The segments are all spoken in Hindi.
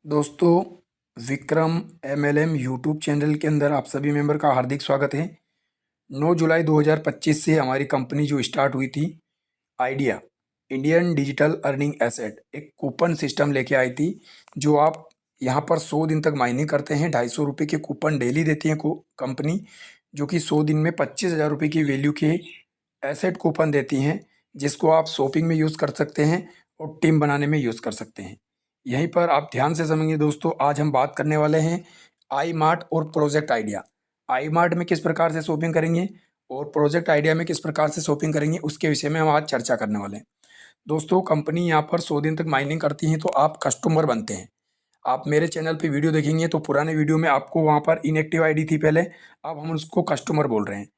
दोस्तों, विक्रम एमएलएम यूट्यूब चैनल के अंदर आप सभी मेंबर का हार्दिक स्वागत है। 9 जुलाई 2025 से हमारी कंपनी जो स्टार्ट हुई थी, idea Indian digital earning asset एक कूपन सिस्टम लेके आई थी। जो आप यहाँ पर 100 दिन तक माइनिंग करते हैं, 250 रुपये के कूपन डेली देती है कंपनी, जो कि 100 दिन में 25,000 रुपये की वैल्यू के एसेट कूपन देती हैं, जिसको आप शॉपिंग में यूज़ कर सकते हैं और टीम बनाने में यूज़ कर सकते हैं। यहीं पर आप ध्यान से समझिए दोस्तों, आज हम बात करने वाले हैं आई मार्ट और प्रोजेक्ट आइडिया। आई मार्ट में किस प्रकार से शॉपिंग करेंगे और प्रोजेक्ट आइडिया में किस प्रकार से शॉपिंग करेंगे, उसके विषय में हम आज चर्चा करने वाले हैं। दोस्तों, कंपनी यहाँ पर 100 दिन तक माइनिंग करती है, तो आप कस्टमर बनते हैं। आप मेरे चैनल पे वीडियो देखेंगे तो पुराने वीडियो में आपको वहाँ पर इनएक्टिव आईडी थी पहले, अब हम उसको कस्टमर बोल रहे हैं।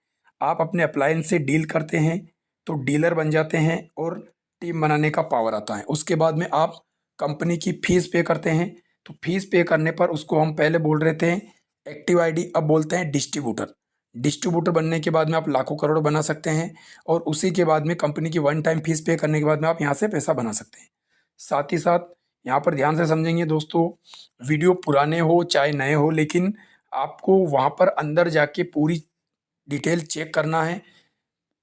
आप अपने अप्लायंस से डील करते हैं तो डीलर बन जाते हैं और टीम बनाने का पावर आता है। उसके बाद में आप कंपनी की फीस पे करते हैं, तो फीस पे करने पर उसको हम पहले बोल रहे थे एक्टिव आईडी, अब बोलते हैं डिस्ट्रीब्यूटर। डिस्ट्रीब्यूटर बनने के बाद में आप लाखों करोड़ बना सकते हैं और उसी के बाद में कंपनी की वन टाइम फीस पे करने के बाद में आप यहाँ से पैसा बना सकते हैं। साथ ही साथ यहाँ पर ध्यान से समझेंगे दोस्तों, वीडियो पुराने हो चाहे नए हो, लेकिन आपको वहाँ पर अंदर जाके पूरी डिटेल चेक करना है।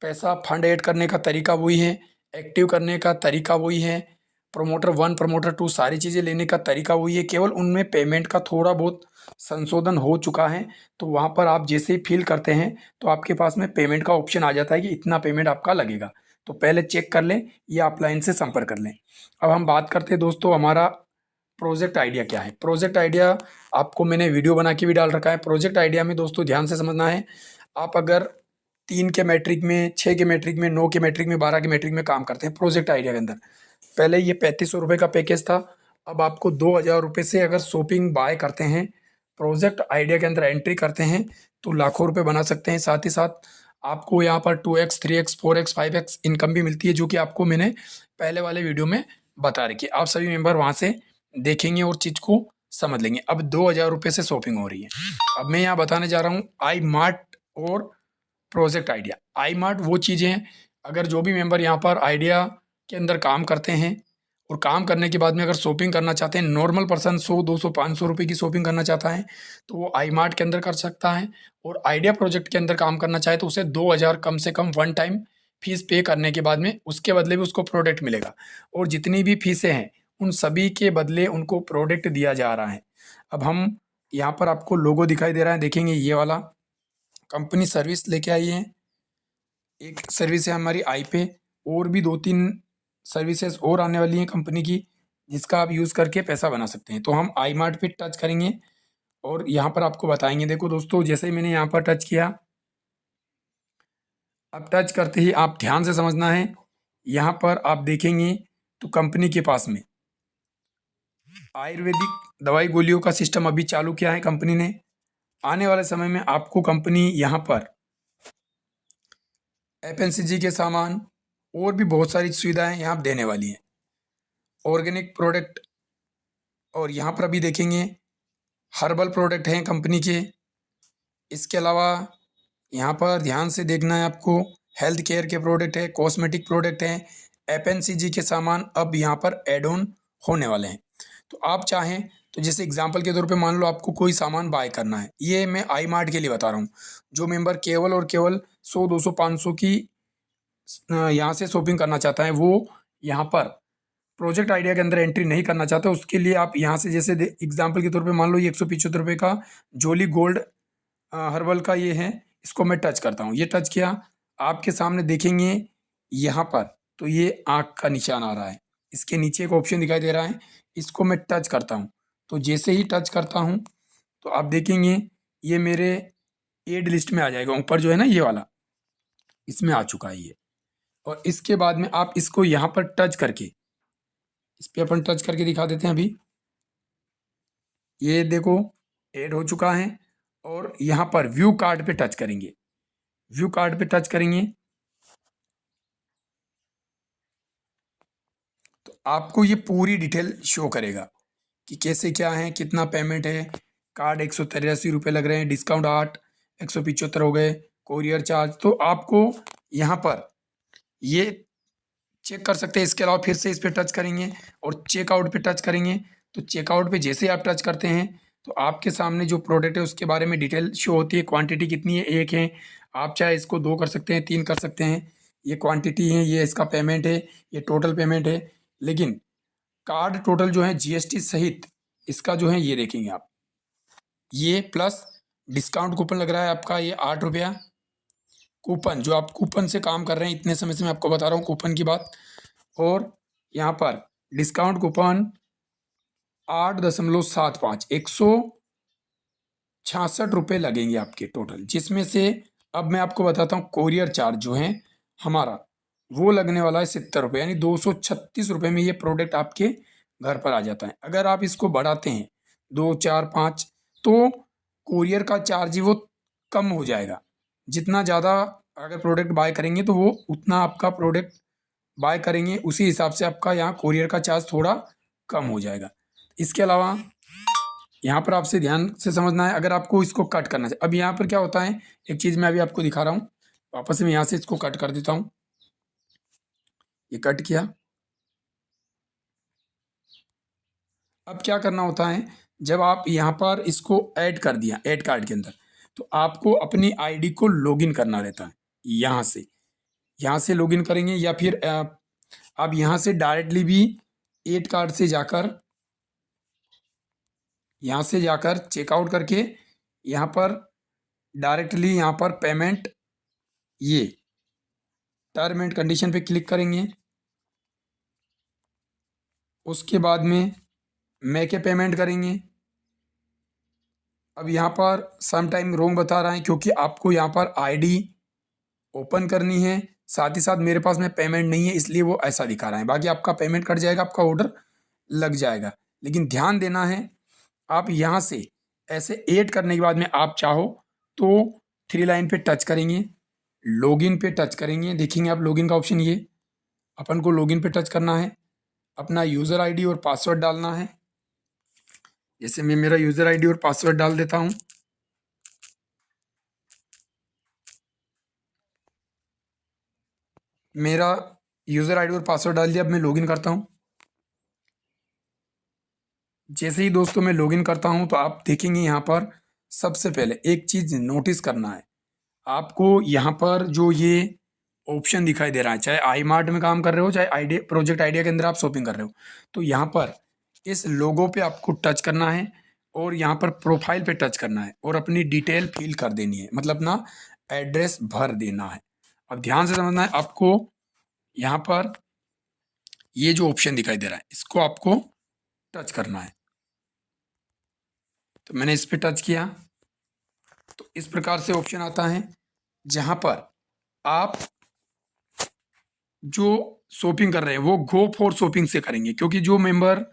पैसा फंड ऐड करने का तरीका वही है, एक्टिव करने का तरीका वही है, प्रमोटर 1 प्रमोटर 2 सारी चीज़ें लेने का तरीका वही है, केवल उनमें पेमेंट का थोड़ा बहुत संशोधन हो चुका है। तो वहाँ पर आप जैसे ही फिल करते हैं तो आपके पास में पेमेंट का ऑप्शन आ जाता है कि इतना पेमेंट आपका लगेगा। तो पहले चेक कर लें या ऑफलाइन से संपर्क कर लें। अब हम बात करते हैं दोस्तों, हमारा प्रोजेक्ट आइडिया क्या है। प्रोजेक्ट आइडिया आपको मैंने वीडियो बना के भी डाल रखा है। प्रोजेक्ट आइडिया में दोस्तों ध्यान से समझना है, आप अगर 3 के मैट्रिक में, 6 के मैट्रिक में, 9 के मैट्रिक में, 12 के मैट्रिक में काम करते हैं प्रोजेक्ट आइडिया के अंदर, पहले ये 3500 रुपये का पैकेज था। अब आपको 2000 रुपये से अगर शॉपिंग बाय करते हैं, प्रोजेक्ट आइडिया के अंदर एंट्री करते हैं, तो लाखों रुपये बना सकते हैं। साथ ही साथ आपको यहाँ पर 2x 3x 4x 5x income भी मिलती है, जो कि आपको मैंने पहले वाले वीडियो में बता रखी है। आप सभी मेंबर वहाँ से देखेंगे और चीज़ को समझ लेंगे। अब 2000 रुपये से शॉपिंग हो रही है। अब मैं यहाँ बताने जा रहा हूँ आई मार्ट और प्रोजेक्ट आइडिया। आई मार्ट वो चीज़ें हैं, अगर जो भी मेंबर यहाँ पर आइडिया के अंदर काम करते हैं और काम करने के बाद में अगर शॉपिंग करना चाहते हैं, नॉर्मल पर्सन 100 200 500 रुपये की शॉपिंग करना चाहता है तो वो आई मार्ट के अंदर कर सकता है। और आइडिया प्रोजेक्ट के अंदर काम करना चाहे तो उसे 2000 कम से कम वन टाइम फीस पे करने के बाद में उसके बदले भी उसको प्रोडक्ट मिलेगा। और जितनी भी फीसें हैं उन सभी के बदले उनको प्रोडक्ट दिया जा रहा है। अब हम यहाँ पर आपको लोगो दिखाई दे रहा है, देखेंगे ये वाला कंपनी सर्विस लेके आई है। एक सर्विस है हमारी आई पे, और भी 2-3 सर्विसेज और आने वाली हैं कंपनी की, जिसका आप यूज़ करके पैसा बना सकते हैं। तो हम आई मार्ट पे टच करेंगे और यहाँ पर आपको बताएंगे। देखो दोस्तों, जैसे ही मैंने यहाँ पर टच किया, अब टच करते ही आप ध्यान से समझना है, यहाँ पर आप देखेंगे तो कंपनी के पास में आयुर्वेदिक दवाई गोलियों का सिस्टम अभी चालू किया है कंपनी ने। आने वाले समय में आपको कंपनी यहाँ पर एफएमसीजी के सामान और भी बहुत सारी सुविधाएं यहाँ देने वाली हैं, ऑर्गेनिक प्रोडक्ट। और यहाँ पर अभी देखेंगे हर्बल प्रोडक्ट हैं कंपनी के। इसके अलावा यहाँ पर ध्यान से देखना है आपको, हेल्थ केयर के प्रोडक्ट है, कॉस्मेटिक प्रोडक्ट हैं, एफएमसीजी के सामान अब यहाँ पर एड ऑन होने वाले हैं। तो आप चाहें तो जैसे एग्जांपल के तौर पे मान लो आपको कोई सामान बाय करना है, ये मैं आई मार्ट के लिए बता रहा हूँ। जो मेंबर केवल और केवल 100 200 500 की यहाँ से शॉपिंग करना चाहता है, वो यहाँ पर प्रोजेक्ट आइडिया के अंदर एंट्री नहीं करना चाहते, उसके लिए आप यहाँ से जैसे एग्जांपल के तौर पे मान लो ये 175 रुपये का जोली गोल्ड हर्बल का ये है, इसको मैं टच करता हूँ। ये टच किया, आपके सामने देखेंगे यहाँ पर तो ये आँख का निशान आ रहा है, इसके नीचे एक ऑप्शन दिखाई दे रहा है, इसको मैं टच करता हूँ। तो जैसे ही टच करता हूँ तो आप देखेंगे ये मेरे एड लिस्ट में आ जाएगा, ऊपर जो है ना ये वाला, इसमें आ चुका है ये। और इसके बाद में आप इसको यहाँ पर टच करके, इस पर अपन टच करके दिखा देते हैं। अभी ये देखो ऐड हो चुका है। और यहाँ पर व्यू कार्ड पे टच करेंगे, व्यू कार्ड पे टच करेंगे तो आपको ये पूरी डिटेल शो करेगा कि कैसे क्या है, कितना पेमेंट है। कार्ड 183 रुपये लग रहे हैं, डिस्काउंट 8, 175 हो गए, कोरियर चार्ज। तो आपको यहाँ पर ये चेक कर सकते हैं। इसके अलावा फिर से इस पर टच करेंगे और चेकआउट पे टच करेंगे तो चेकआउट पे जैसे आप टच करते हैं तो आपके सामने जो प्रोडक्ट है उसके बारे में डिटेल शो होती है। क्वांटिटी कितनी है, एक है, आप चाहे इसको 2 कर सकते हैं, 3 कर सकते हैं। ये क्वांटिटी है, ये इसका पेमेंट है, ये टोटल पेमेंट है। लेकिन कार्ड टोटल जो है जीएसटी सहित इसका जो है ये देखेंगे आप, ये प्लस डिस्काउंट कूपन लग रहा है आपका, ये 8 रुपया कूपन, जो आप कूपन से काम कर रहे हैं इतने समय से मैं आपको बता रहा हूँ कूपन की बात। और यहाँ पर डिस्काउंट कूपन 8.75, 166 रुपये लगेंगे आपके टोटल, जिसमें से अब मैं आपको बताता हूँ कोरियर चार्ज जो है हमारा वो लगने वाला है 70 रुपये, यानी 236 रुपये में ये प्रोडक्ट आपके घर पर आ जाता है। अगर आप इसको बढ़ाते हैं 2, 4, 5 तो कोरियर का चार्ज ही वो कम हो जाएगा। जितना ज़्यादा अगर प्रोडक्ट बाय करेंगे तो वो उतना आपका प्रोडक्ट बाय करेंगे, उसी हिसाब से आपका यहाँ कोरियर का चार्ज थोड़ा कम हो जाएगा। इसके अलावा यहाँ पर आपसे ध्यान से समझना है, अगर आपको इसको कट करना चाहिए। अब यहाँ पर क्या होता है, एक चीज़ मैं अभी आपको दिखा रहा हूँ, वापस मैं यहाँ से इसको कट कर देता हूँ। ये कट किया। अब क्या करना होता है, जब आप यहाँ पर इसको ऐड कर दिया ऐड कार्ड के अंदर, तो आपको अपनी आईडी को लॉगिन करना रहता है। यहाँ से लॉगिन करेंगे, या फिर आप यहाँ से डायरेक्टली भी ऐड कार्ड से जाकर यहाँ से जाकर चेकआउट करके यहाँ पर डायरेक्टली यहाँ पर पेमेंट, ये टर्म एंड कंडीशन पे क्लिक करेंगे। उसके बाद में मेक पेमेंट करेंगे। अब यहाँ पर सम टाइम रोंग बता रहा है, क्योंकि आपको यहाँ पर आईडी ओपन करनी है, साथ ही साथ मेरे पास में पेमेंट नहीं है, इसलिए वो ऐसा दिखा रहा है। बाकी आपका पेमेंट कट जाएगा, आपका ऑर्डर लग जाएगा। लेकिन ध्यान देना है, आप यहाँ से ऐसे ऐड करने के बाद में आप चाहो तो 3 लाइन पे टच करेंगे, लॉगिन पे टच करेंगे, देखेंगे आप लॉगिन का ऑप्शन, ये अपन को लॉगिन पे टच करना है, अपना यूज़र आईडी और पासवर्ड डालना है। जैसे मैं मेरा यूज़र आईडी और पासवर्ड डाल देता हूँ। मेरा यूज़र आईडी और पासवर्ड डाल दिया, अब मैं लॉगिन करता हूँ। जैसे ही दोस्तों मैं लॉगिन करता हूँ तो आप देखेंगे यहाँ पर सबसे पहले एक चीज़ नोटिस करना है आपको, यहाँ पर जो ये ऑप्शन दिखाई दे रहा है, चाहे आई मार्ट में काम कर रहे हो, चाहे आइडिया प्रोजेक्ट आइडिया के अंदर आप शॉपिंग कर रहे हो, तो यहाँ पर इस लोगो पे आपको टच करना है और यहाँ पर प्रोफाइल पे टच करना है और अपनी डिटेल फिल कर देनी है, मतलब अपना एड्रेस भर देना है। अब ध्यान से समझना है, आपको यहाँ पर ये जो ऑप्शन दिखाई दे रहा है इसको आपको टच करना है। तो मैंने इस पर टच किया तो इस प्रकार से ऑप्शन आता है, जहाँ पर आप जो शॉपिंग कर रहे हैं वो गो फॉर शॉपिंग से करेंगे, क्योंकि जो मेंबर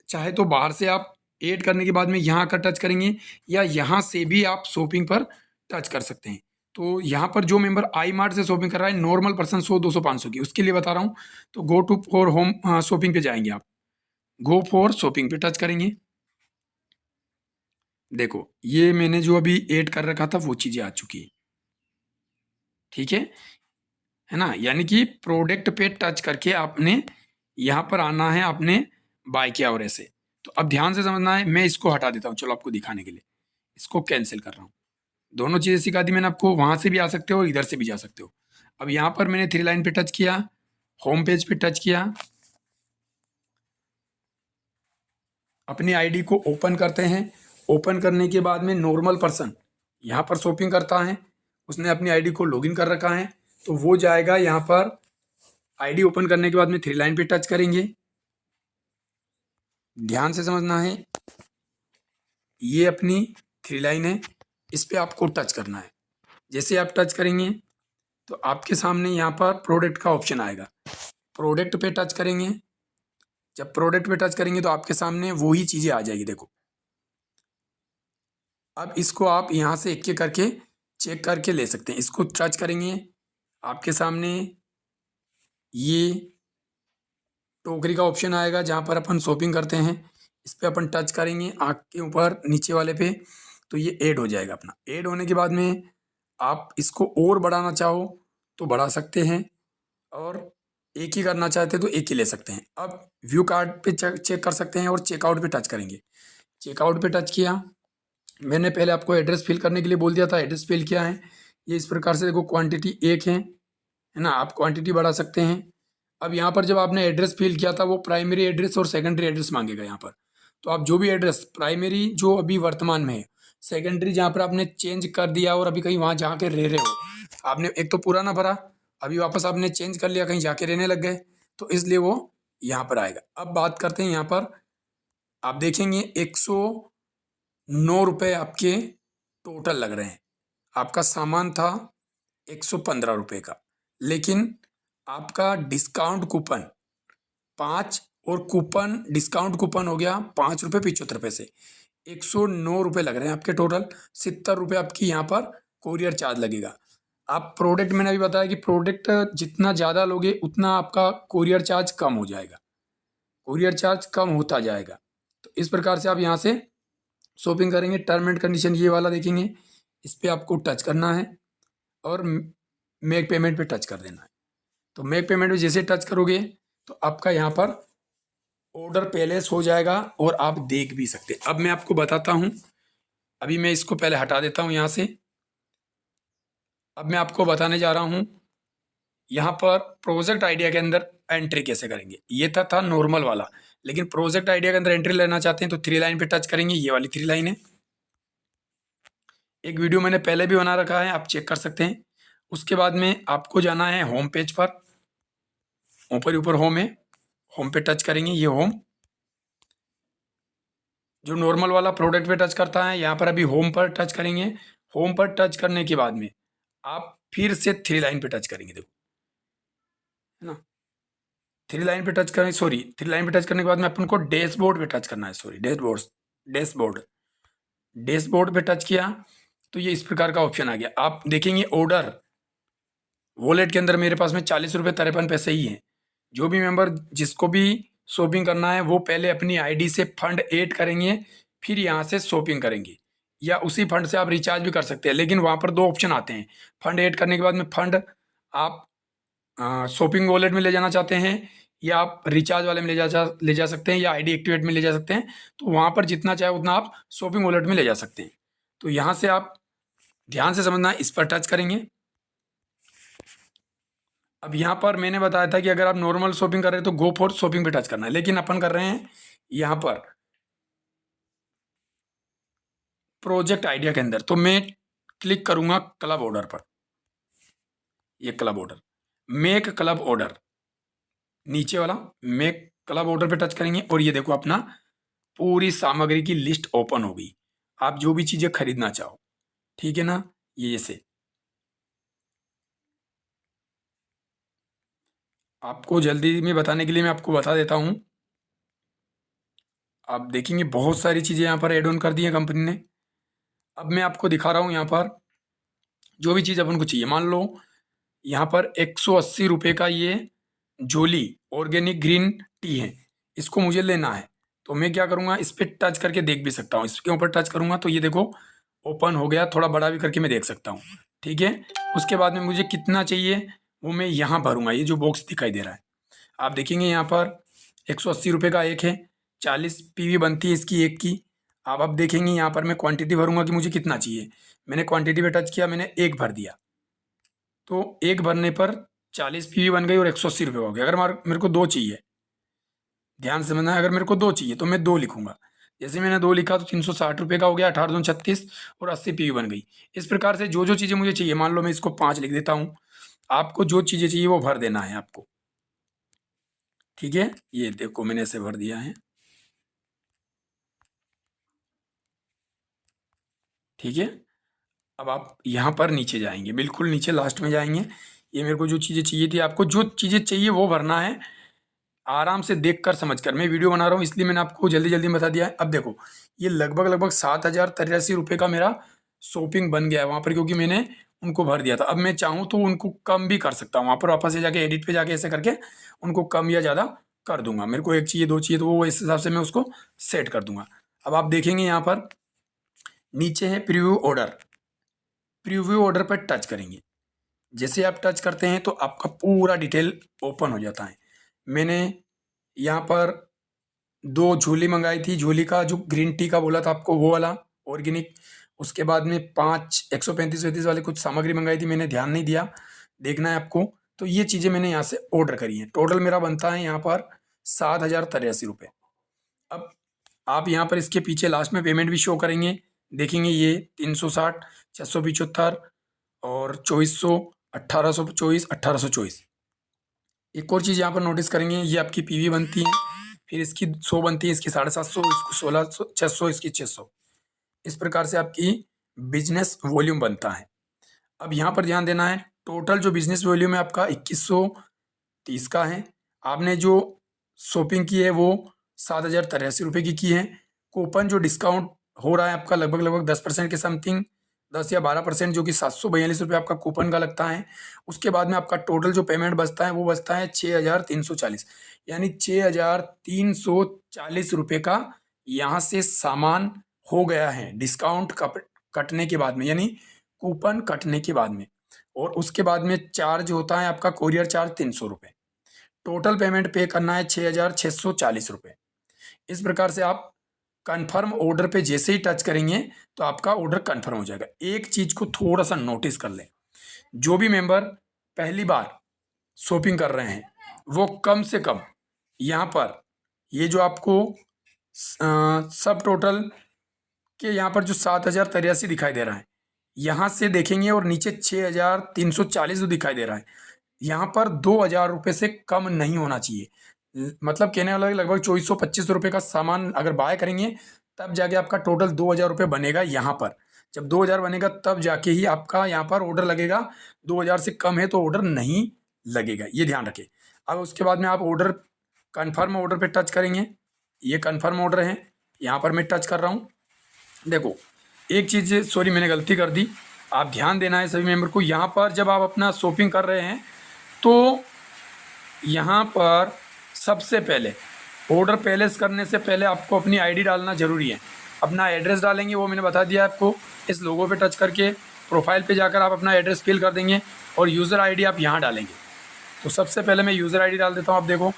चाहे तो बाहर से आप ऐड करने के बाद में यहाँ का टच करेंगे, या यहाँ से भी आप शॉपिंग पर टच कर सकते हैं। तो यहाँ पर जो मेंबर आई मार्ट से शॉपिंग कर रहा है, नॉर्मल पर्सन 100, 200, 500 की, उसके लिए बता रहा हूँ, तो go to for home shopping पे जाएंगे आप, गो फॉर शॉपिंग पे टच करेंगे। देखो ये मैंने जो अभी ऐड कर रखा था वो चीज़ें आ चुकी है, ठीक है ना। यानी कि प्रोडक्ट पे टच करके आपने यहाँ पर आना है, आपने बाय किया और ऐसे। तो अब ध्यान से समझना है, मैं इसको हटा देता हूँ, चलो आपको दिखाने के लिए इसको कैंसिल कर रहा हूँ। दोनों चीज़ें सिखा दी मैंने आपको, वहाँ से भी आ सकते हो और इधर से भी जा सकते हो। अब यहाँ पर मैंने 3 लाइन पे टच किया, होम पेज पे टच किया, अपनी आईडी को ओपन करते हैं। ओपन करने के बाद में नॉर्मल पर्सन यहाँ पर शॉपिंग करता है, उसने अपनी आईडी को लॉगिन कर रखा है, तो वो जाएगा यहाँ पर आईडी ओपन करने के बाद में 3 लाइन पे टच करेंगे। ध्यान से समझना है, ये अपनी 3 लाइन है, इस पे आपको टच करना है। जैसे आप टच करेंगे तो आपके सामने यहाँ पर प्रोडक्ट का ऑप्शन आएगा, प्रोडक्ट पे टच करेंगे। जब प्रोडक्ट पे टच करेंगे तो आपके सामने वही चीज़ें आ जाएगी, देखो। अब इसको आप यहाँ से एक एक करके चेक करके ले सकते हैं। इसको टच करेंगे, आपके सामने ये टोकरी का ऑप्शन आएगा जहाँ पर अपन शॉपिंग करते हैं, इस पर अपन टच करेंगे आँख के ऊपर नीचे वाले पे, तो ये ऐड हो जाएगा अपना। ऐड होने के बाद में आप इसको और बढ़ाना चाहो तो बढ़ा सकते हैं, और एक ही करना चाहते हैं तो एक ही ले सकते हैं। अब व्यू कार्ड पे चेक कर सकते हैं और चेकआउट पे टच करेंगे। चेकआउट पे टच किया, मैंने पहले आपको एड्रेस फिल करने के लिए बोल दिया था, एड्रेस फिल किया है। ये इस प्रकार से देखो, क्वांटिटी एक है ना, आप क्वांटिटी बढ़ा सकते हैं। अब यहाँ पर जब आपने एड्रेस फिल किया था वो प्राइमरी एड्रेस और सेकेंडरी एड्रेस मांगेगा यहाँ पर। तो आप जो भी एड्रेस, प्राइमरी जो अभी वर्तमान में है, सेकेंडरी जहाँ पर आपने चेंज कर दिया और अभी कहीं वहाँ जाके रह रहे हो, आपने एक तो पुराना भरा, अभी वापस आपने चेंज कर लिया, कहीं जाके रहने लग गए, तो इसलिए वो यहाँ पर आएगा। अब बात करते हैं, यहाँ पर आप देखेंगे 109 रुपये आपके टोटल लग रहे हैं। आपका सामान था 115 रुपये का, लेकिन आपका डिस्काउंट कूपन 5 और कूपन, डिस्काउंट कूपन हो गया 5 रुपये 75 पैसे, 109 रुपये लग रहे हैं आपके टोटल। 70 रुपये आपकी यहाँ पर कोरियर चार्ज लगेगा। आप प्रोडक्ट, मैंने अभी बताया कि प्रोडक्ट जितना ज़्यादा लोगे उतना आपका कोरियर चार्ज कम हो जाएगा, कोरियर चार्ज कम होता जाएगा। तो इस प्रकार से आप यहाँ से शॉपिंग करेंगे। टर्म एंड कंडीशन ये वाला देखेंगे, इस पर आपको टच करना है और मेक पेमेंट पे टच कर देना है। तो मेक पेमेंट पे जैसे टच करोगे तो आपका यहाँ पर ऑर्डर पैलेस हो जाएगा और आप देख भी सकते हैं। अब मैं आपको बताता हूँ, अभी मैं इसको पहले हटा देता हूँ यहाँ से। अब मैं आपको बताने जा रहा हूँ यहाँ पर प्रोजेक्ट आइडिया के अंदर एंट्री कैसे करेंगे। ये था नॉर्मल वाला, लेकिन प्रोजेक्ट आइडिया के अंदर एंट्री लेना चाहते हैं तो 3 लाइन पे टच करेंगे। ये वाली 3 लाइन है, एक वीडियो मैंने पहले भी बना रखा है, आप चेक कर सकते हैं। उसके बाद में आपको जाना है होम पेज पर, ऊपर होम है, होम पे टच करेंगे। ये होम जो नॉर्मल वाला प्रोडक्ट पे टच करता है, यहाँ पर अभी होम पर टच करेंगे। होम पर टच करने के बाद में आप फिर से 3 लाइन पे टच करेंगे, देखो है ना, 3 लाइन पे टच करें, सॉरी 3 लाइन पे टच करने के बाद में अपन को डैशबोर्ड पे टच करना है, सॉरी डैशबोर्ड डैशबोर्ड पे टच किया तो ये इस प्रकार का ऑप्शन आ गया। आप देखेंगे ऑर्डर वॉलेट के अंदर मेरे पास में 40 रुपये 53 पैसे ही हैं। जो भी मेंबर जिसको भी शॉपिंग करना है वो पहले अपनी आईडी से फंड ऐड करेंगे, फिर यहाँ से शॉपिंग करेंगे, या उसी फंड से आप रिचार्ज भी कर सकते हैं। लेकिन वहाँ पर 2 ऑप्शन आते हैं। फंड ऐड करने के बाद में फंड आप शॉपिंग वॉलेट में ले जाना चाहते हैं, या आप रिचार्ज वाले में ले जा सकते हैं, या आईडी एक्टिवेट में ले जा सकते हैं। तो वहाँ पर जितना चाहे उतना आप शॉपिंग वॉलेट में ले जा सकते हैं। तो यहाँ से आप ध्यान से समझना, इस पर टच करेंगे। अब यहाँ पर मैंने बताया था कि अगर आप नॉर्मल शॉपिंग कर रहे हैं तो गो फॉर शॉपिंग पे टच करना है, लेकिन अपन कर रहे हैं यहाँ पर प्रोजेक्ट आइडिया के अंदर। तो मैं क्लिक करूंगा क्लब ऑर्डर पर, ये club order, make club order, नीचे वाला मेक क्लब ऑर्डर पे टच करेंगे और ये देखो अपना पूरी सामग्री की लिस्ट ओपन हो गई। आप जो भी चीजें खरीदना चाहो, ठीक है ना, ये से आपको जल्दी में बताने के लिए मैं आपको बता देता हूँ। आप देखेंगे बहुत सारी चीज़ें यहाँ पर एड ऑन कर दी है कंपनी ने। अब मैं आपको दिखा रहा हूँ यहाँ पर जो भी चीज़ अपन को चाहिए। मान लो यहाँ पर 180 रुपये का ये जोली ऑर्गेनिक ग्रीन टी है, इसको मुझे लेना है। तो मैं क्या करूँगा, इस पर टच करके देख भी सकता हूँ। इसके ऊपर टच करूँगा तो ये देखो ओपन हो गया, थोड़ा बड़ा भी करके मैं देख सकता हूँ, ठीक है। उसके बाद में मुझे कितना चाहिए वो मैं यहाँ भरूँगा, ये जो बॉक्स दिखाई दे रहा है। आप देखेंगे यहाँ पर 180 रुपये का एक है, 40 पीवी बनती है इसकी एक की। अब देखेंगे यहाँ पर मैं क्वांटिटी भरूंगा कि मुझे कितना चाहिए। मैंने क्वांटिटी पे टच किया, मैंने एक भर दिया, तो एक भरने पर 40 पीवी बन गई और 180 रुपये हो गया। अगर मेरे को 2 चाहिए, ध्यान से समझना है, अगर मेरे को 2 चाहिए तो मैं 2 लिखूंगा। जैसे मैंने 2 लिखा तो 360 रुपये का हो गया, 18×36 और 80 पीवी बन गई। इस प्रकार से जो जो चीज़ें मुझे चाहिए, मान लो मैं इसको 5 लिख देता हूँ। आपको जो चीज़ें चाहिए वो भर देना है आपको, ठीक है। ये देखो मैंने ऐसे भर दिया है, ठीक है। अब आप यहाँ पर नीचे जाएंगे, बिल्कुल नीचे लास्ट में जाएंगे। ये मेरे को जो चीज़ें चाहिए थी, आपको जो चीज़ें चाहिए वो भरना है, आराम से देख कर समझ कर। मैं वीडियो बना रहा हूँ इसलिए मैंने आपको जल्दी जल्दी में बता दिया है। अब देखो ये लगभग 7,083 रुपये का मेरा शॉपिंग बन गया है वहाँ पर, क्योंकि मैंने उनको भर दिया था। अब मैं चाहूँ तो उनको कम भी कर सकता हूँ, वहाँ पर वापस से जाके एडिट पे जाके ऐसे करके उनको कम या ज़्यादा कर दूंगा। मेरे को 1 चाहिए 2 चाहिए तो वो इस हिसाब से मैं उसको सेट कर दूंगा। अब आप देखेंगे यहाँ पर नीचे है प्रीव्यू ऑर्डर, प्रीव्यू ऑर्डर पर टच करेंगे। जैसे आप टच करते हैं तो आपका पूरा डिटेल ओपन हो जाता है। मैंने यहाँ पर 2 झोली मंगाई थी, झोली का जो ग्रीन टी का बोला था आपको वो वाला ऑर्गेनिक। उसके बाद में 5 135-35 वाली कुछ सामग्री मंगाई थी, मैंने ध्यान नहीं दिया, देखना है आपको। तो ये चीज़ें मैंने यहाँ से ऑर्डर करी हैं। टोटल मेरा बनता है यहाँ पर 7,083 रुपये। अब आप यहाँ पर इसके पीछे लास्ट में पेमेंट भी शो करेंगे, देखेंगे ये 360, 675 और 2400, 1824, 1824। एक और चीज़ यहाँ पर नोटिस करेंगे, ये आपकी पीवी बनती है, फिर इसकी 100 बनती है, इसकी 750, इसको 1600, 600, इसकी 600। इस प्रकार से आपकी बिजनेस वॉल्यूम बनता है। अब यहाँ पर ध्यान देना है, टोटल जो बिजनेस वॉल्यूम है आपका 2130 का है। आपने जो शॉपिंग की है वो 7,083 रुपये की है। कूपन जो डिस्काउंट हो रहा है आपका लगभग 10% के समथिंग, 10 या 12%, जो कि 742 रुपये आपका कूपन का लगता है। उसके बाद में आपका टोटल जो पेमेंट बचता है वो बचता है 6,340, यानी 6,340 रुपये का यहाँ से सामान हो गया है डिस्काउंट कटने के बाद में, यानी कूपन कटने के बाद में। और उसके बाद में चार्ज होता है आपका कोरियर चार्ज 300 रुपये। टोटल पेमेंट पे करना है 6,640 रुपये। इस प्रकार से आप कन्फर्म ऑर्डर पे जैसे ही टच करेंगे तो आपका ऑर्डर कन्फर्म हो जाएगा। एक चीज़ को थोड़ा सा नोटिस कर लें, जो भी मेंबर पहली बार शॉपिंग कर रहे हैं वो कम से कम यहाँ पर ये जो आपको सब टोटल के यहाँ पर जो 7,083 दिखाई दे रहा है, यहाँ से देखेंगे और नीचे 6,340 जो दिखाई दे रहा है, यहाँ पर 2,000 रुपये से कम नहीं होना चाहिए। मतलब कहने वाला है लगभग 2425 रुपये का सामान अगर बाय करेंगे तब जाके आपका टोटल 2,000 रुपये बनेगा। यहाँ पर जब 2,000 बनेगा तब जाके ही आपका यहाँ पर ऑर्डर लगेगा। 2,000 से कम है तो ऑर्डर नहीं लगेगा, ये ध्यान रखें। अब उसके बाद में आप ऑर्डर कन्फर्म ऑर्डर पे टच करेंगे। ये कन्फर्म ऑर्डर है, यहाँ पर मैं टच कर रहा हूँ। देखो एक चीज़, सॉरी मैंने गलती कर दी, आप ध्यान देना है सभी मेंबर को। यहाँ पर जब आप अपना शॉपिंग कर रहे हैं तो यहाँ पर सबसे पहले ऑर्डर प्लेस करने से पहले आपको अपनी आईडी डालना ज़रूरी है। अपना एड्रेस डालेंगे, वो मैंने बता दिया आपको। इस लोगो पे टच करके प्रोफाइल पे जाकर आप अपना एड्रेस फिल कर देंगे और यूज़र आईडी आप यहाँ डालेंगे। तो सबसे पहले मैं यूज़र आईडी डाल देता हूँ, आप देखो।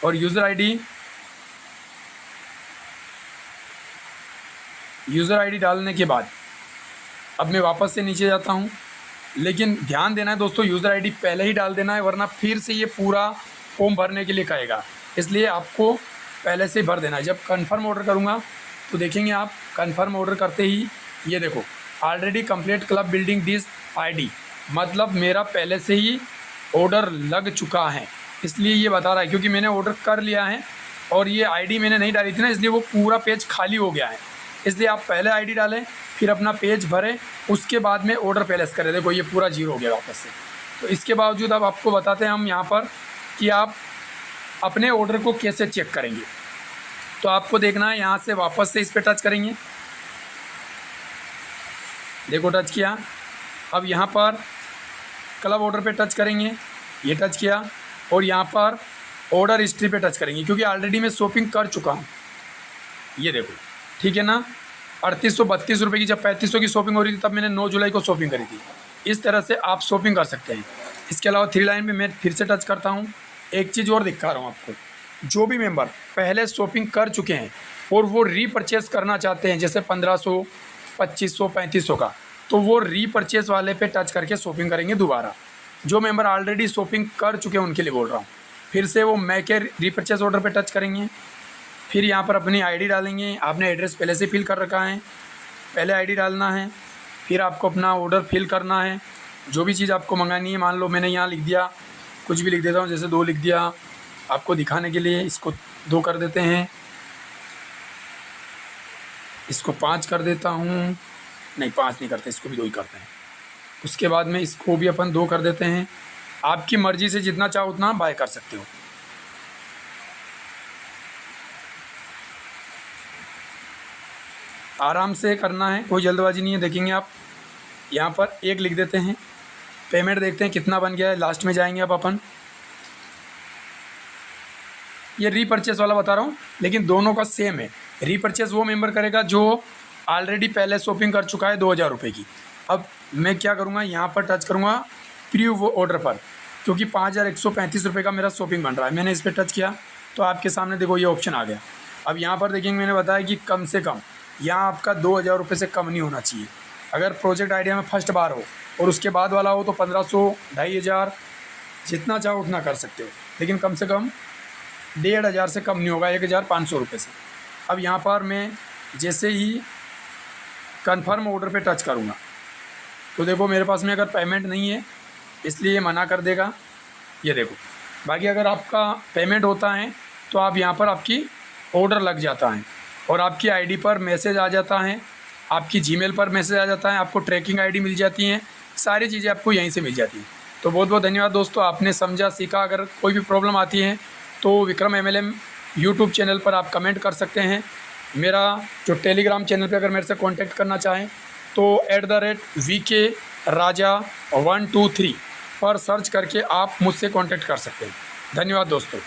और यूज़र आईडी डालने के बाद अब मैं वापस से नीचे जाता हूँ, लेकिन ध्यान देना है दोस्तों, यूज़र आईडी पहले ही डाल देना है, वरना फिर से ये पूरा फॉर्म भरने के लिए कहेगा। इसलिए आपको पहले से भर देना है। जब कंफर्म ऑर्डर करूँगा तो देखेंगे आप, कंफर्म ऑर्डर करते ही ये देखो already complete club building this ID, मतलब मेरा पहले से ही ऑर्डर लग चुका है। इसलिए ये बता रहा है, क्योंकि मैंने ऑर्डर कर लिया है और ये आईडी मैंने नहीं डाली थी ना, इसलिए वो पूरा पेज खाली हो गया है। इसलिए आप पहले आईडी डालें, फिर अपना पेज भरें, उसके बाद में ऑर्डर प्लेस करें। देखो ये पूरा जीरो हो गया वापस से। तो इसके बावजूद अब आपको बताते हैं हम यहाँ पर कि आप अपने ऑर्डर को कैसे चेक करेंगे। तो आपको देखना है, यहाँ से वापस से इस पर टच करेंगे। देखो टच किया। अब यहाँ पर क्लब ऑर्डर पे टच करेंगे, ये टच किया, और यहाँ पर ऑर्डर हिस्ट्री पे टच करेंगे, क्योंकि ऑलरेडी मैं शॉपिंग कर चुका हूँ। ये देखो, ठीक है ना। 3832 रुपये की जब 3500 की शॉपिंग हो रही थी तब मैंने 9 जुलाई को शॉपिंग करी थी। इस तरह से आप शॉपिंग कर सकते हैं। इसके अलावा 3 लाइन में मैं फिर से टच करता हूँ। एक चीज़ और दिखा रहा हूँ आपको, जो भी मेंबर पहले शॉपिंग कर चुके हैं और वो रीपरचेज़ करना चाहते हैं, जैसे 1500, 2500, 3500 का, तो वो रीपरचेज़ वाले पे टच करके शॉपिंग करेंगे दोबारा। जो मेंबर ऑलरेडी शॉपिंग कर चुके हैं उनके लिए बोल रहा हूँ, फिर से वो मैं के रीपरचेज़ ऑर्डर पे टच करेंगे। फिर यहाँ पर अपनी आईडी डालेंगे। आपने एड्रेस पहले से फिल कर रखा है, पहले आईडी डालना है, फिर आपको अपना ऑर्डर फिल करना है। जो भी चीज़ आपको मंगानी है, मान लो मैंने यहाँ लिख दिया, कुछ भी लिख देता हूँ, जैसे 2 लिख दिया आपको दिखाने के लिए। इसको 2 कर देते हैं, इसको 5 कर देता हूँ, नहीं 5 नहीं करते, इसको भी 2 ही करते हैं। उसके बाद में इसको भी अपन 2 कर देते हैं। आपकी मर्ज़ी से जितना चाहो उतना बाय कर सकते हो। आराम से करना है, कोई जल्दबाजी नहीं है। देखेंगे आप यहाँ पर 1 लिख देते हैं, पेमेंट देखते हैं कितना बन गया है। लास्ट में जाएंगे अब अपन, ये रीपरचेस वाला बता रहा हूँ, लेकिन दोनों का सेम है। रीपरचेस वो मेंबर करेगा जो ऑलरेडी पहले शॉपिंग कर चुका है 2000 रुपये की। अब मैं क्या करूँगा, यहाँ पर टच करूँगा प्रीव्यू ऑर्डर पर, क्योंकि 5135 रुपये का मेरा शॉपिंग बन रहा है। मैंने इस पर टच किया तो आपके सामने देखो ये ऑप्शन आ गया। अब यहाँ पर देखेंगे, मैंने बताया कि कम से कम यहाँ आपका 2000 रुपये से कम नहीं होना चाहिए। अगर प्रोजेक्ट आइडिया में फर्स्ट बार हो और उसके बाद वाला हो तो 1500, 2500, जितना चाहो उतना कर सकते हो, लेकिन कम से कम 1500 से कम नहीं होगा, 1500 रुपये से। अब यहाँ पर मैं जैसे ही कन्फर्म ऑर्डर पे टच करूँगा तो देखो मेरे पास में अगर पेमेंट नहीं है इसलिए मना कर देगा, ये देखो। बाकी अगर आपका पेमेंट होता है तो आप यहाँ पर आपकी ऑर्डर लग जाता है और आपकी आईडी पर मैसेज आ जाता है, आपकी जीमेल पर मैसेज आ जाता है, आपको ट्रैकिंग आईडी मिल जाती हैं, सारी चीज़ें आपको यहीं से मिल जाती हैं। तो बहुत बहुत धन्यवाद दोस्तों, आपने समझा सीखा। अगर कोई भी प्रॉब्लम आती है तो विक्रम MLM यूट्यूब चैनल पर आप कमेंट कर सकते हैं। मेरा जो टेलीग्राम चैनल पे अगर मेरे से कांटेक्ट करना चाहें तो @VK Raja 123 पर सर्च करके आप मुझसे कांटेक्ट कर सकते हैं। धन्यवाद दोस्तों।